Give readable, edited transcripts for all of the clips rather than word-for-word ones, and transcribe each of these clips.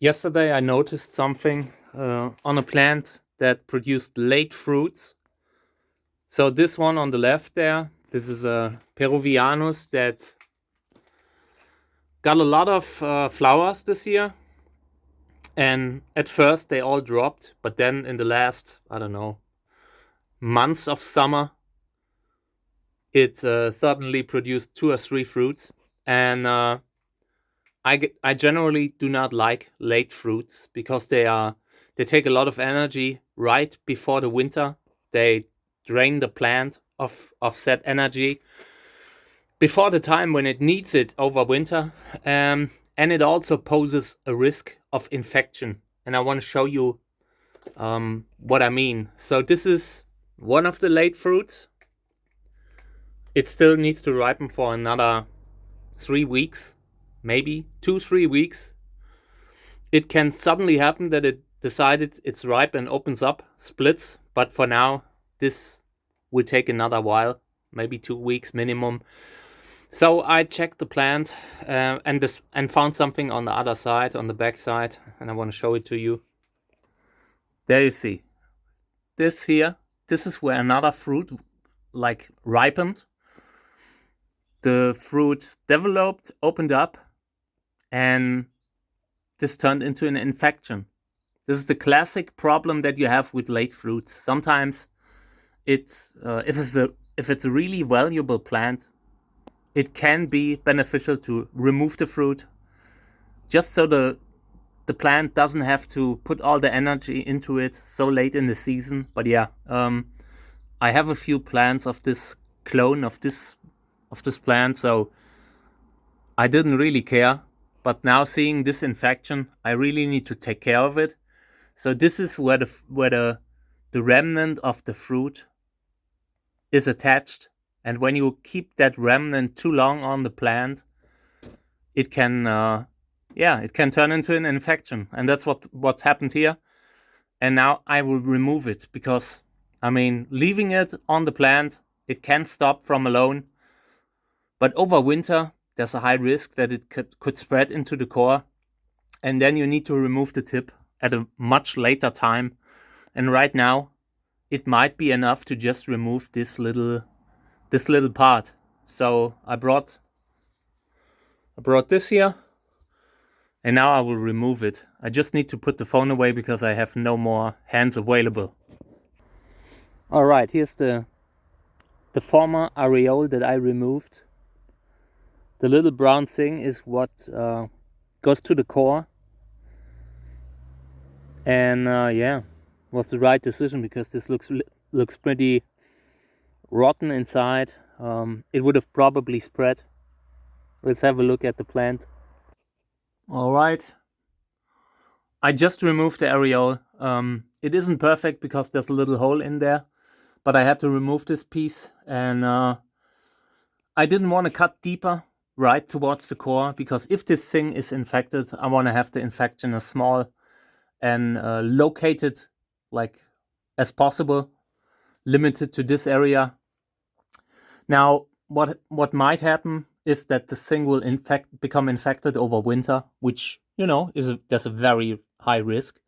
Yesterday I noticed something on a plant that produced late fruits. So this one on the left there, this is a Peruvianus that got a lot of flowers this year. And at first they all dropped, but then in the last, I don't know, months of summer, it suddenly produced 2 or 3 fruits. And I generally do not like late fruits because they take a lot of energy right before the winter. They drain the plant of said energy before the time when it needs it over winter. And it also poses a risk of infection. And I want to show you what I mean. So this is one of the late fruits. It still needs to ripen for another 3 weeks, maybe 2-3 weeks. It can suddenly happen that it decided it's ripe and opens up, splits. But for now, this will take another while, maybe 2 weeks minimum. So I checked the plant and found something on the other side, on the back side, and I want to show it to you. There you see. This here, this is where another fruit like ripened. The fruit developed, opened up, and this turned into an infection. This is the classic problem that you have with late fruits. Sometimes it's if it's a really valuable plant, it can be beneficial to remove the fruit, just so the plant doesn't have to put all the energy into it so late in the season. But yeah, I have a few plants of this clone of this plant, so I didn't really care. But now seeing this infection, I really need to take care of it. So this is where the remnant of the fruit is attached. And when you keep that remnant too long on the plant, it can turn into an infection. And that's what's happened here. And now I will remove it because, I mean, leaving it on the plant, it can stop from alone. But over winter, there's a high risk that it could spread into the core. And then you need to remove the tip at a much later time. And right now, it might be enough to just remove this little part. So I brought this here, and now I will remove it. I just need to put the phone away because I have no more hands available. All right, here's the former areole that I removed. The little brown thing is what goes to the core. And was the right decision because this looks pretty rotten inside. It would have probably spread. Let's have a look at the plant. All right. I just removed the areole. It isn't perfect because there's a little hole in there, but I had to remove this piece, and I didn't want to cut deeper right towards the core because if this thing is infected, I want to have the infection as small and located like as possible, limited to this area. Now, what might happen is that the thing will become infected over winter, which, there's a very high risk.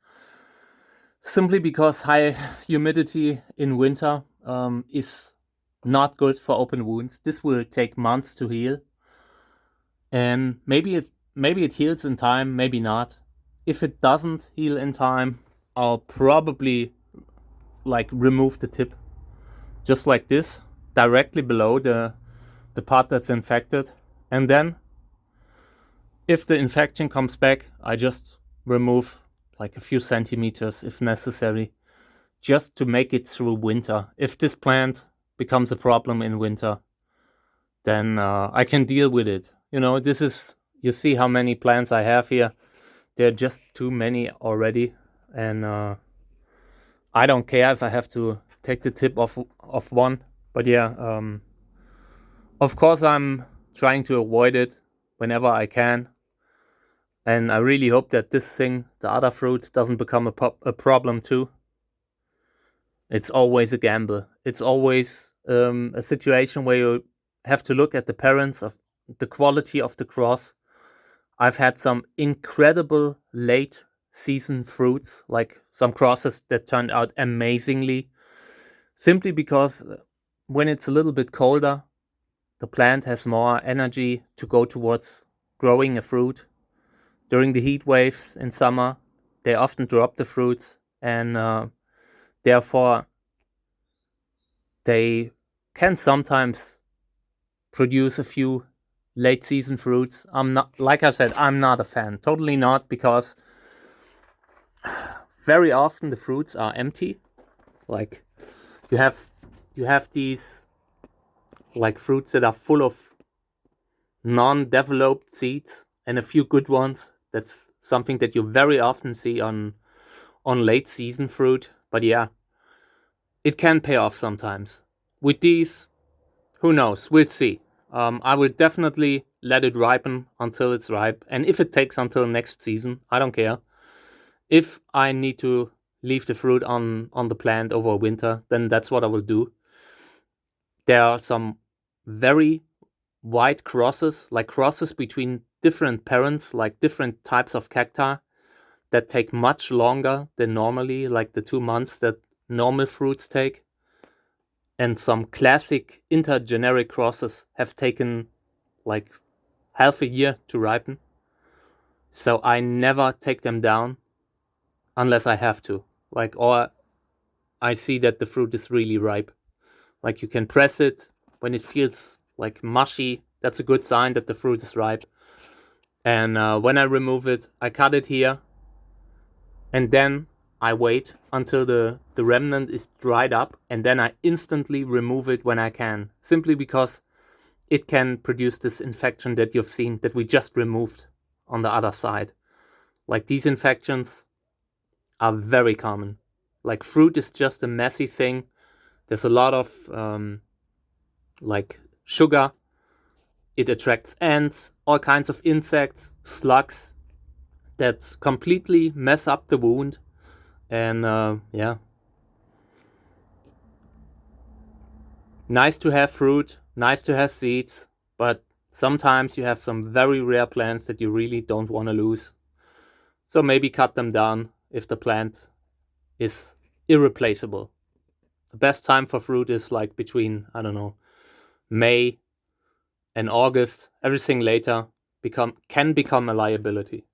Simply because high humidity in winter is not good for open wounds. This will take months to heal. And maybe it heals in time, maybe not. If it doesn't heal in time, I'll probably remove the tip just like this, directly below the part that's infected. And then if the infection comes back, I just remove a few centimeters if necessary, just to make it through winter. If this plant becomes a problem in winter, then I can deal with it. You see how many plants I have here. There are just too many already, and I don't care if I have to take the tip off one. But yeah, of course I'm trying to avoid it whenever I can. And I really hope that this thing, the other fruit, doesn't become a problem too. It's always a gamble. It's always a situation where you have to look at the parents of the quality of the cross. I've had some incredible late season fruits, like some crosses that turned out amazingly, simply because when it's a little bit colder, the plant has more energy to go towards growing a fruit. During the heat waves in summer, they often drop the fruits, and therefore they can sometimes produce a few late season fruits. I'm not, like I said, I'm not a fan. Totally not, because very often the fruits are empty. Like you have these like fruits that are full of non-developed seeds and a few good ones. That's something that you very often see on late season fruit. But yeah, it can pay off sometimes. With these, who knows? We'll see. I will definitely let it ripen until it's ripe. And if it takes until next season, I don't care. If I need to leave the fruit on the plant over winter, then that's what I will do. There are some very wide crosses, like crosses between different parents, like different types of cacti, that take much longer than normally, like the 2 months that normal fruits take. And some classic intergeneric crosses have taken like half a year to ripen. So I never take them down unless I have to. Like, or I see that the fruit is really ripe. Like you can press it when it feels like mushy. That's a good sign that the fruit is ripe. And when I remove it, I cut it here. And then I wait until the remnant is dried up. And then I instantly remove it when I can. Simply because it can produce this infection that you've seen that we just removed on the other side. Like these infections are very common. Like fruit is just a messy thing. There's a lot of like sugar. It attracts ants, all kinds of insects, slugs that completely mess up the wound. And yeah, nice to have fruit, nice to have seeds, but sometimes you have some very rare plants that you really don't want to lose. So maybe cut them down if the plant is irreplaceable. The best time for fruit is like between, I don't know, May and August. Everything later can become a liability.